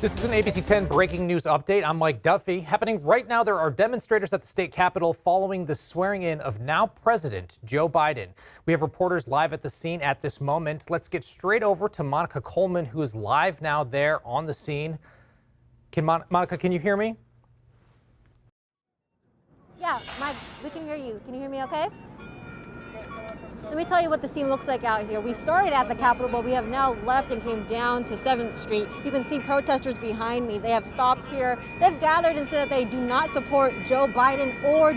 This is an ABC 10 breaking news update. I'm Mike Duffy. Happening right now, there are demonstrators at the state capitol following the swearing in of now President Joe Biden. We have reporters live at the scene at this moment. Let's get straight over to Monica Coleman, who is live now there on the scene. Monica, can you hear me? Yeah, Mike, we can hear you. Can you hear me okay? Let me tell you what the scene looks like out here. We started at the Capitol, but we have now left and came down to 7th Street. You can see protesters behind me. They have stopped here. They've gathered and said that they do not support Joe Biden or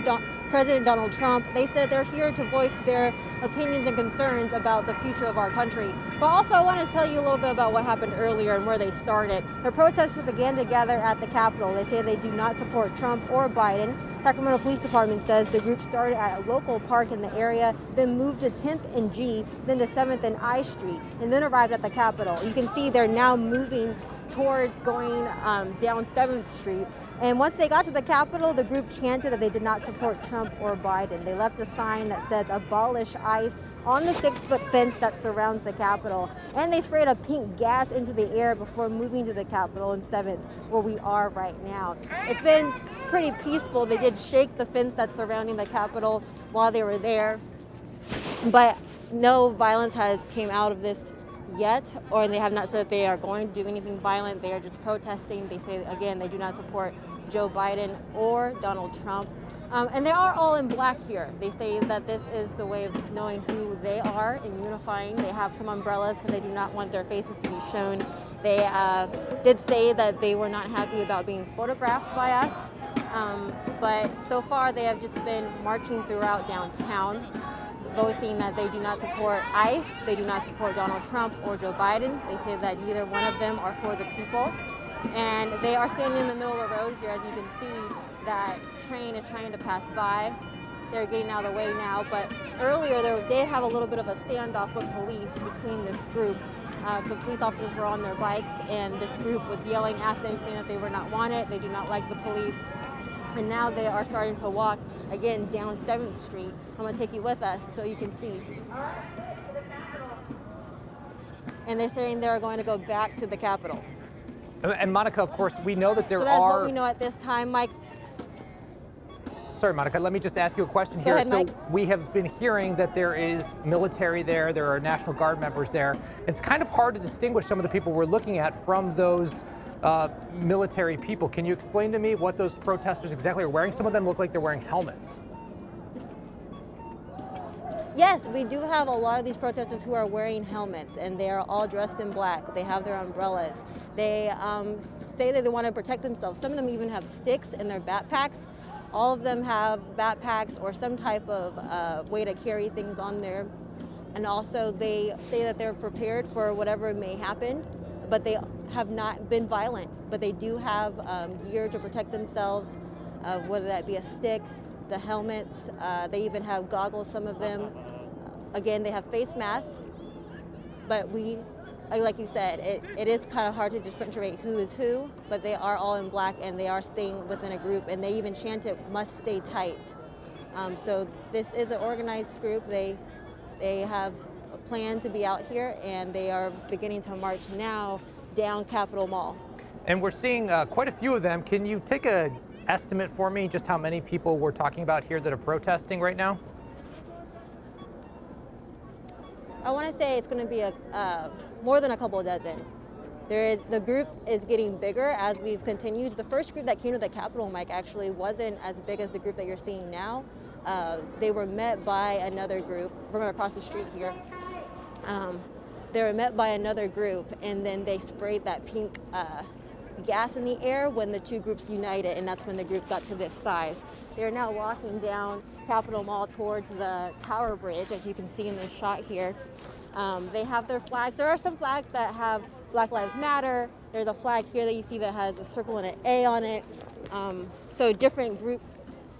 President Donald Trump. They said they're here to voice their opinions and concerns about the future of our country. But also, I want to tell you a little bit about what happened earlier and where they started. The protesters began to gather at the Capitol. They say they do not support Trump or Biden. Sacramento Police Department says the group started at a local park in the area, then moved to 10th and G, then to 7th and I Street, and then arrived at the Capitol. You can see they're now moving towards going down 7th Street. And once they got to the Capitol, the group chanted that they did not support Trump or Biden. They left a sign that says "Abolish ICE" on the 6-foot fence that surrounds the Capitol. And they sprayed a pink gas into the air before moving to the Capitol in 7th, where we are right now. It's been pretty peaceful. They did shake the fence that's surrounding the Capitol while they were there, but no violence has came out of this yet, or they have not said that they are going to do anything violent. They are just protesting. They say, again, they do not support Joe Biden or Donald Trump. And they are all in black here. They say that this is the way of knowing who they are and unifying. They have some umbrellas because they do not want their faces to be shown. They did say that they were not happy about being photographed by us. But so far they have just been marching throughout downtown, voicing that they do not support ICE, they do not support Donald Trump or Joe Biden. They say that neither one of them are for the people. And they are standing in the middle of the road here. As you can see, that train is trying to pass by. They're getting out of the way now, but earlier they did have a little bit of a standoff with police between this group. So police officers were on their bikes, and this group was yelling at them, saying that they were not wanted, they do not like the police. And now they are starting to walk again down 7th Street. I'm going to take you with us so you can see. And they're saying they're going to go back to the Capitol. And Monica, of course, we know that there so that's are... what we know at this time, Mike. Sorry, Monica, let me just ask you a question Go here. ahead, Mike. We have been hearing that there is military there, there are National Guard members there. It's kind of hard to distinguish some of the people we're looking at from those military people. Can you explain to me what those protesters exactly are wearing? Some of them look like they're wearing helmets. Yes, we do have a lot of these protesters who are wearing helmets, and they are all dressed in black. They have their umbrellas. They say that they want to protect themselves. Some of them even have sticks in their backpacks. All of them have backpacks or some type of way to carry things on there. And also they say that they're prepared for whatever may happen, but they have not been violent. But they do have gear to protect themselves, whether that be a stick, the helmets. They even have goggles, some of them. Again, they have face masks, but like you said, it is kind of hard to differentiate who is who, but they are all in black and they are staying within a group, and they even chanted, "Must stay tight." So this is an organized group. They have a plan to be out here, and they are beginning to march now down Capitol Mall. And we're seeing quite a few of them. Can you take a estimate for me just how many people we're talking about here that are protesting right now? I want to say it's going to be more than a couple of dozen. The group is getting bigger as we've continued. The first group that came to the Capitol, Mike, actually wasn't as big as the group that you're seeing now. They were met by another group. We're going to cross the street here. They were met by another group, and then they sprayed that pink gas in the air when the two groups united, and that's when the group got to this size. They're now walking down Capitol Mall towards the Tower Bridge, as you can see in this shot here. They have their flags. There are some flags that have Black Lives Matter. There's a flag here that you see that has a circle and an A on it. So different groups,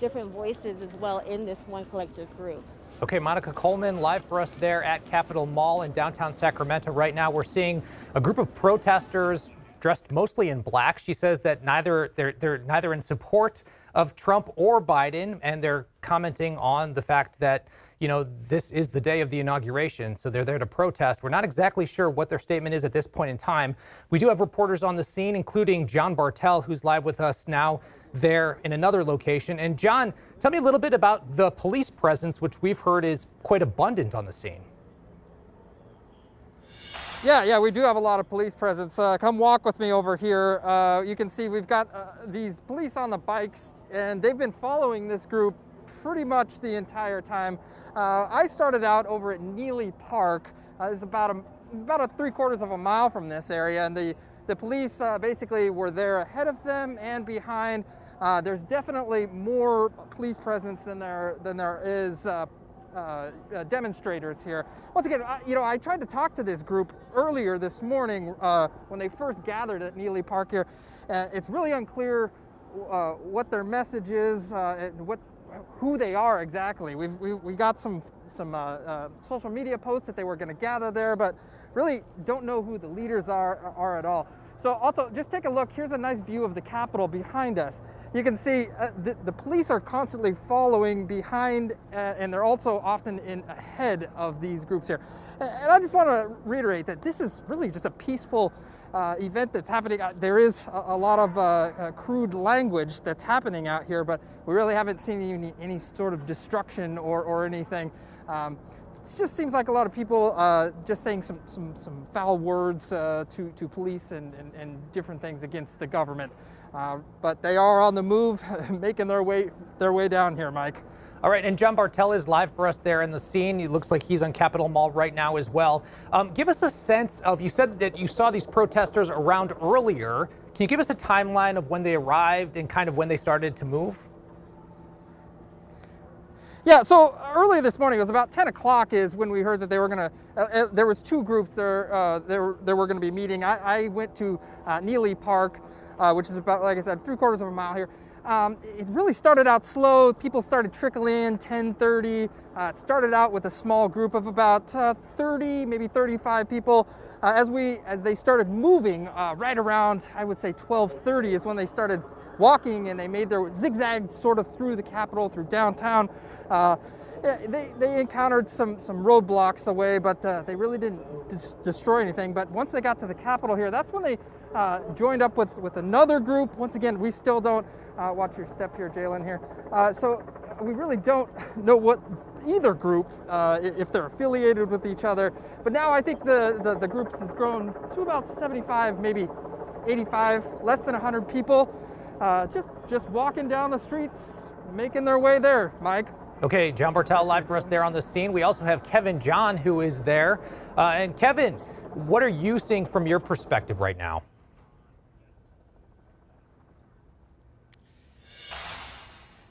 different voices as well in this one collective group. Okay, Monica Coleman live for us there at Capitol Mall in downtown Sacramento. Right now we're seeing a group of protesters dressed mostly in black. She says that they're neither in support of Trump or Biden, and they're commenting on the fact that, you know, this is the day of the inauguration, so they're there to protest. We're not exactly sure what their statement is at this point in time. We do have reporters on the scene, including John Bartel, who's live with us now there in another location. And John, tell me a little bit about the police presence, which we've heard is quite abundant on the scene. Yeah, we do have a lot of police presence. Come walk with me over here. You can see we've got these police on the bikes, and they've been following this group pretty much the entire time. I started out over at Neely Park. It's about a 3/4 of a mile from this area, and the police basically were there ahead of them and behind. There's definitely more police presence than there is demonstrators here. Once again, I tried to talk to this group earlier this morning when they first gathered at Neely Park here. It's really unclear what their message is, who they are exactly. We got some social media posts that they were going to gather there, but really don't know who the leaders are at all. So also, just take a look. Here's a nice view of the Capitol behind us. You can see the police are constantly following behind, and they're also often ahead of these groups here. And I just want to reiterate that this is really just a peaceful event that's happening. There is a lot of crude language that's happening out here, but we really haven't seen any sort of destruction or anything. It just seems like a lot of people just saying some foul words to police and different things against the government. But they are on the move, making their way down here, Mike. All right, and John Bartel is live for us there in the scene. It looks like he's on Capitol Mall right now as well. Give us a sense of, you said that you saw these protesters around earlier. Can you give us a timeline of when they arrived and kind of when they started to move? Yeah, so earlier this morning, it was about 10 o'clock is when we heard that they were going to, there was two groups there were going to be meeting. I went to Neely Park, which is about, like I said, 3/4 of a mile here. It really started out slow. People started trickling in, 10:30. It started out with a small group of about 30, maybe 35 people. As they started moving, right around, I would say 12:30 is when they started walking, and they made their zigzag sort of through the Capitol, through downtown. They encountered some roadblocks away, but they really didn't destroy anything. But once they got to the Capitol here, that's when they joined up with another group. Once again, we still don't, watch your step here, Jalen here. So we really don't know what either group, if they're affiliated with each other. But now I think the group has grown to about 75, maybe 85, less than 100 people, just walking down the streets, making their way there, Mike. Okay, John Bartel live for us there on the scene. We also have Kevin John, who is there. And Kevin, what are you seeing from your perspective right now?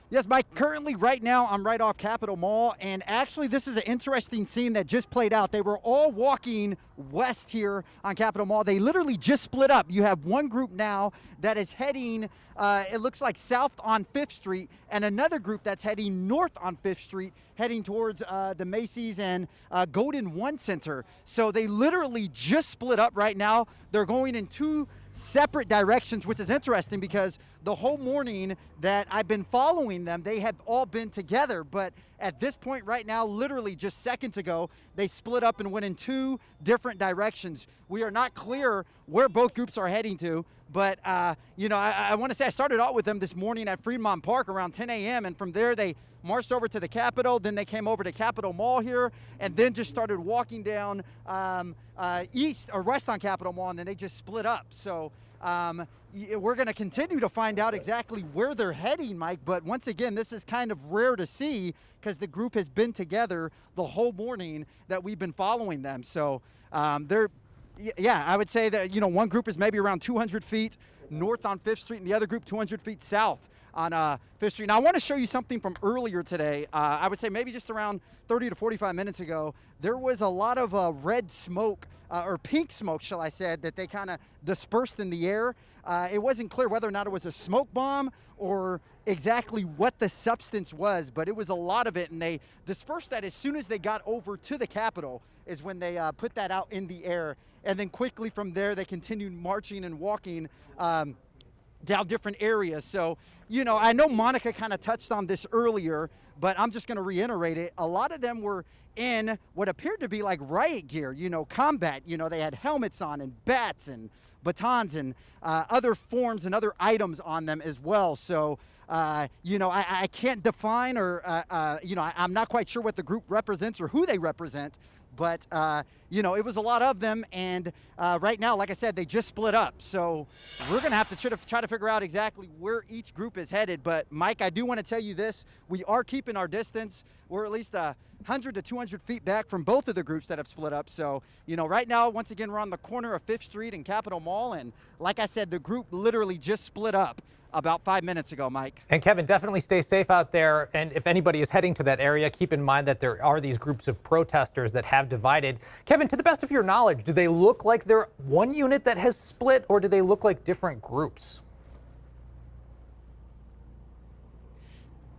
Yes, Mike, currently right now I'm right off Capitol Mall, and actually this is an interesting scene that just played out. They were all walking west here on Capitol Mall. They literally just split up. You have one group now that is heading, it looks like south on 5th Street, and another group that's heading north on 5th Street, heading towards the Macy's and Golden One Center. So they literally just split up right now. They're going in two separate directions, which is interesting because the whole morning that I've been following them, they have all been together. But at this point right now, literally just seconds ago, they split up and went in two different directions. We are not clear where both groups are heading to, but I want to say I started out with them this morning at Fremont Park around 10 a.m. and from there they marched over to the Capitol, then they came over to Capitol Mall here, and then just started walking down east or west on Capitol Mall, and then they just split up. So we're going to continue to find out exactly where they're heading, Mike, but once again, this is kind of rare to see because the group has been together the whole morning that we've been following them. So I would say that, one group is maybe around 200 feet north on 5th Street, and the other group 200 feet south on 5th Street. Now, I want to show you something from earlier today. I would say maybe just around 30 to 45 minutes ago, there was a lot of red smoke, or pink smoke, shall I say, that they kind of dispersed in the air. It wasn't clear whether or not it was a smoke bomb or exactly what the substance was, but it was a lot of it, and they dispersed that as soon as they got over to the Capitol is when they put that out in the air. And then quickly from there, they continued marching and walking down different areas. So, you know, I know Monica kind of touched on this earlier, but I'm just going to reiterate it. A lot of them were in what appeared to be like riot gear, you know, combat. You know, they had helmets on and bats and batons and other forms and other items on them as well. So, you know, I can't define or, you know, I'm not quite sure what the group represents or who they represent, but, you know, it was a lot of them. And right now, like I said, they just split up. So we're going to have to try to figure out exactly where each group is headed. But Mike, I do want to tell you this. We are keeping our distance. We're at least 100 to 200 feet back from both of the groups that have split up. So, you know, right now, once again, we're on the corner of 5th Street and Capitol Mall. And like I said, the group literally just split up about 5 minutes ago, Mike. And Kevin, definitely stay safe out there. And if anybody is heading to that area, keep in mind that there are these groups of protesters that have divided. Kevin, to the best of your knowledge, do they look like they're one unit that has split, or do they look like different groups?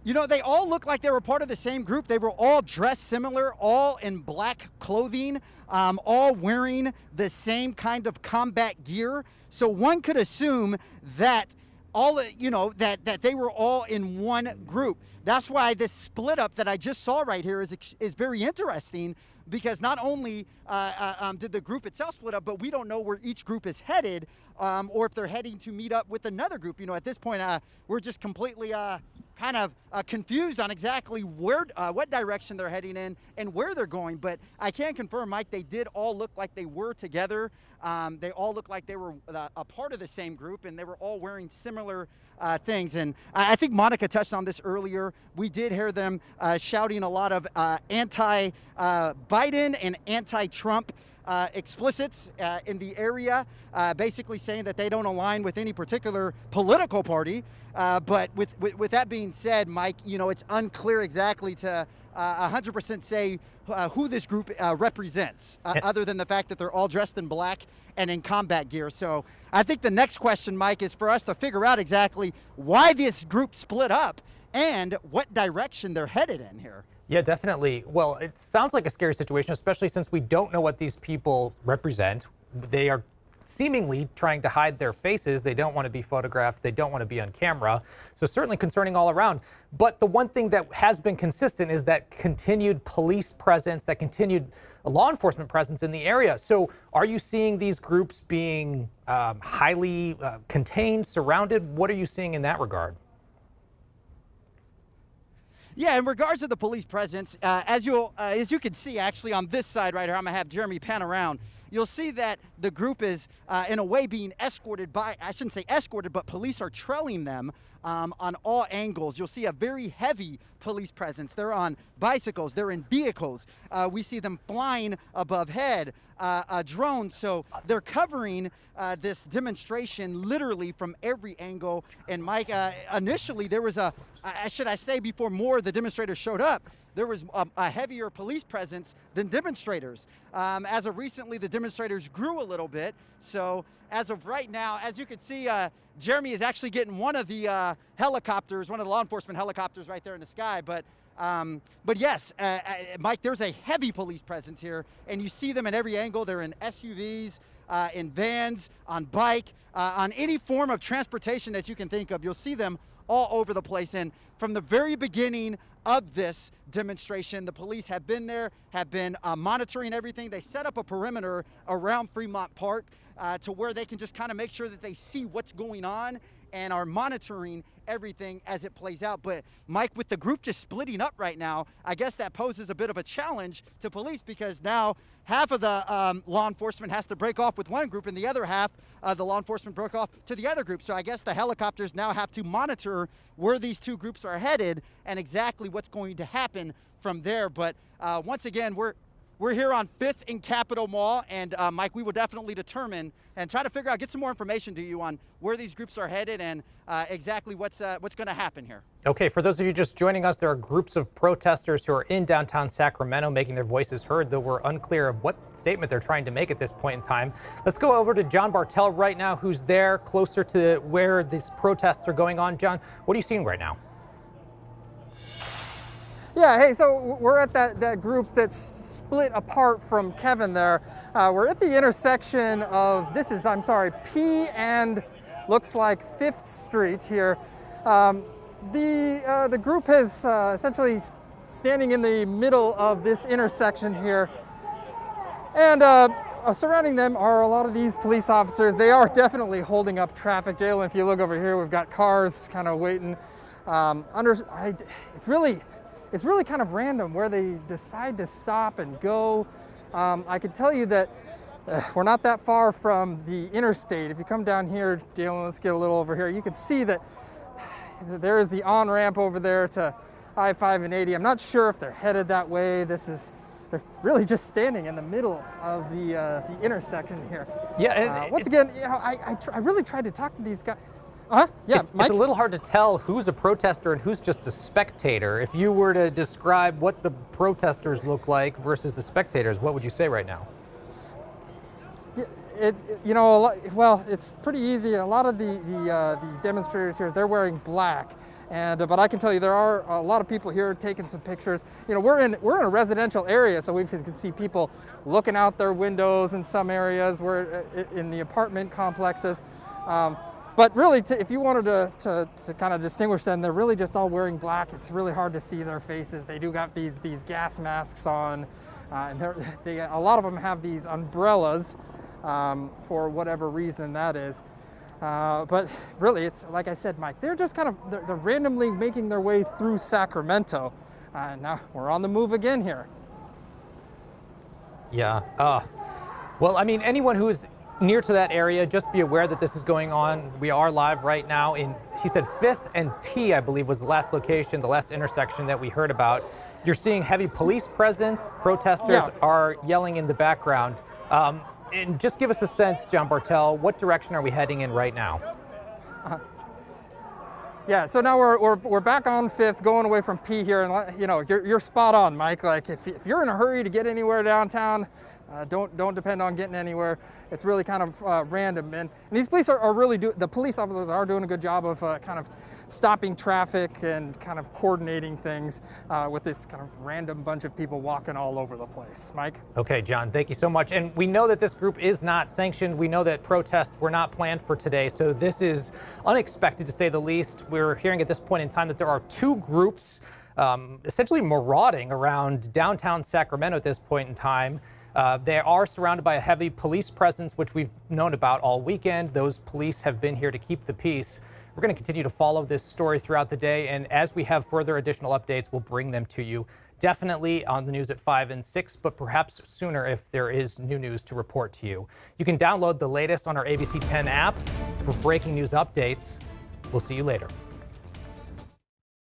You know, they all look like they were part of the same group. They were all dressed similar, all in black clothing, all wearing the same kind of combat gear. So one could assume that that they were all in one group. That's why this split up that I just saw right here is very interesting, because not only did the group itself split up, but we don't know where each group is headed, or if they're heading to meet up with another group. You know, at this point, we're just completely kind of confused on exactly what direction they're heading in and where they're going. But I can confirm, Mike, they did all look like they were together. They all looked like they were a part of the same group, and they were all wearing similar things. And I think Monica touched on this earlier. We did hear them shouting a lot of anti-Biden and anti-Trump explicits in the area, basically saying that they don't align with any particular political party. But with that being said, Mike, you know, it's unclear exactly to 100% say who this group represents, other than the fact that they're all dressed in black and in combat gear. So I think the next question, Mike, is for us to figure out exactly why this group split up and what direction they're headed in here. Yeah, definitely. Well, it sounds like a scary situation, especially since we don't know what these people represent. They are seemingly trying to hide their faces. They don't want to be photographed. They don't want to be on camera. So certainly concerning all around. But the one thing that has been consistent is that continued police presence, that continued law enforcement presence in the area. So are you seeing these groups being highly contained, surrounded? What are you seeing in that regard? Yeah, in regards to the police presence, as you can see actually on this side right here, I'm going to have Jeremy pan around. You'll see that the group is in a way being escorted by, I shouldn't say escorted, but police are trailing them on all angles. You'll see a very heavy police presence. They're on bicycles, they're in vehicles. We see them flying above head, a drone. So they're covering this demonstration literally from every angle. And Mike, initially there was should I say before more of the demonstrators showed up, there was a heavier police presence than demonstrators. As of recently, the demonstrators grew a little bit. So as of right now, as you can see, Jeremy is actually getting one of the helicopters, one of the law enforcement helicopters right there in the sky. But yes, Mike, there's a heavy police presence here, and you see them at every angle. They're in SUVs, in vans, on bike, on any form of transportation that you can think of. You'll see them all over the place. And from the very beginning of this demonstration, the police have been there, have been monitoring everything. They set up a perimeter around Fremont Park to where they can just kind of make sure that they see what's going on and are monitoring everything as it plays out. But Mike, with the group just splitting up right now, I guess that poses a bit of a challenge to police, because now half of the law enforcement has to break off with one group, and the other half, the law enforcement broke off to the other group. So I guess the helicopters now have to monitor where these two groups are headed and exactly what's going to happen from there. But once again, we're here on 5th and Capitol Mall, and Mike, we will definitely determine and try to figure out, get some more information to you on where these groups are headed and exactly what's going to happen here. Okay, for those of you just joining us, there are groups of protesters who are in downtown Sacramento making their voices heard, though we're unclear of what statement they're trying to make at this point in time. Let's go over to John Bartel right now, who's there closer to where these protests are going on. John, what are you seeing right now? Yeah, hey, so we're at that group that's split apart from Kevin there. We're at the intersection of, P and looks like 5th Street here. The group is essentially standing in the middle of this intersection here. And surrounding them are a lot of these police officers. They are definitely holding up traffic. Jalen, if you look over here, we've got cars kind of waiting. It's really kind of random where they decide to stop and go. I can tell you that we're not that far from the interstate. If you come down here, Jalen, let's get a little over here. You can see that there is the on-ramp over there to I-5 and 80. I'm not sure if they're headed that way. They're really just standing in the middle of the intersection here. Yeah, and once again, you know, I really tried to talk to these guys. Yeah, it's a little hard to tell who's a protester and who's just a spectator. If you were to describe what the protesters look like versus the spectators, what would you say right now? Well, it's pretty easy. A lot of the demonstrators here, they're wearing black. But I can tell you there are a lot of people here taking some pictures. You know, we're in a residential area, so we can see people looking out their windows in some areas. We're in the apartment complexes. But really, if you wanted to kind of distinguish them, they're really just all wearing black. It's really hard to see their faces. They do got these gas masks on, and a lot of them have these umbrellas for whatever reason that is. But really, it's like I said, Mike, they're just they're randomly making their way through Sacramento. Now we're on the move again here. Yeah. Well, I mean, anyone who is near to that area, just be aware that this is going on. We are live right now in, he said 5th and P, I believe, was the last location, the last intersection that we heard about. You're seeing heavy police presence. Protesters are yelling in the background. And just give us a sense, John Bartel, what direction are we heading in right now? Yeah, so now we're back on 5th, going away from P here, and you know, you're spot on, Mike. Like if you're in a hurry to get anywhere downtown, don't depend on getting anywhere. It's really kind of random, and these police are really the police officers are doing a good job of kind of stopping traffic and kind of coordinating things with this kind of random bunch of people walking all over the place. Mike? Okay, John, thank you so much. And we know that this group is not sanctioned. We know that protests were not planned for today, so this is unexpected to say the least. We're hearing at this point in time that there are 2 groups essentially marauding around downtown Sacramento at this point in time. They are surrounded by a heavy police presence, which we've known about all weekend. Those police have been here to keep the peace. We're going to continue to follow this story throughout the day, and as we have further additional updates, we'll bring them to you. Definitely on the news at 5 and 6, but perhaps sooner if there is new news to report to you. You can download the latest on our ABC 10 app for breaking news updates. We'll see you later.